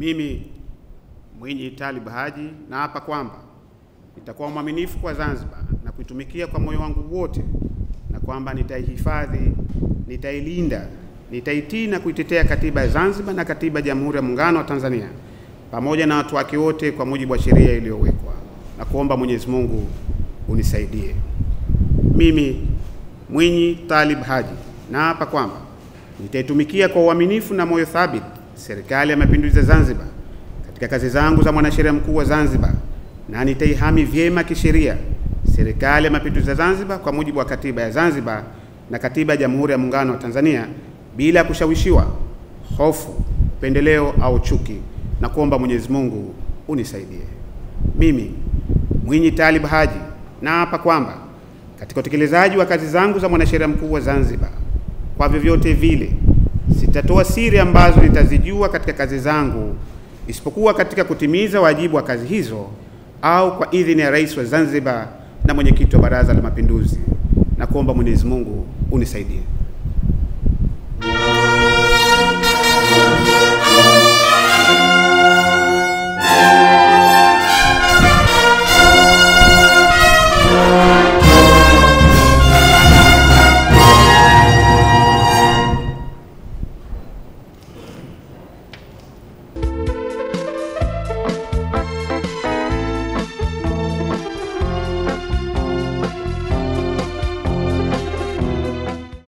Mimi Mwinyi Talib Haji naapa kwamba nitakuwa mwaminifu kwa Zanzibar na kuitumikia kwa moyo wangu wote, na kwamba nitaihifadhi, nitailinda, nitaitii na kuitetea katiba ya Zanzibar na katiba ya Jamhuri ya Muungano wa Tanzania pamoja na watu wake wote kwa mujibu wa sheria iliyowekwa, na kuomba Mwenyezi Mungu unisaidie. Mimi Mwinyi Talib Haji naapa kwamba nitaitumikia kwa uaminifu na moyo thabiti Serikali ya Mapinduzi ya Zanzibar katika kazi zangu za mwanasheria mkuu wa Zanzibar, na nitaihami vyema kisheria Serikali ya Mapinduzi ya Zanzibar kwa mujibu wa katiba ya Zanzibar na katiba ya Jamhuri ya Muungano wa Tanzania bila kushawishiwa, hofu, upendeleo au chuki, na kuomba Mwenyezi Mungu unisaidie. Mimi Mwinyi Talib Haji naapa kwamba katika utekelezaji wa kazi zangu za mwanasheria mkuu wa Zanzibar, kwa vyovyote vile sitatoa siri ambazo nitazijua katika kazi zangu, isipokuwa katika kutimiza wajibu wa kazi hizo au kwa idhini ya Rais wa Zanzibar na mwenyekiti wa Baraza la Mapinduzi, na kuomba Mwenyezi Mungu unisaidie.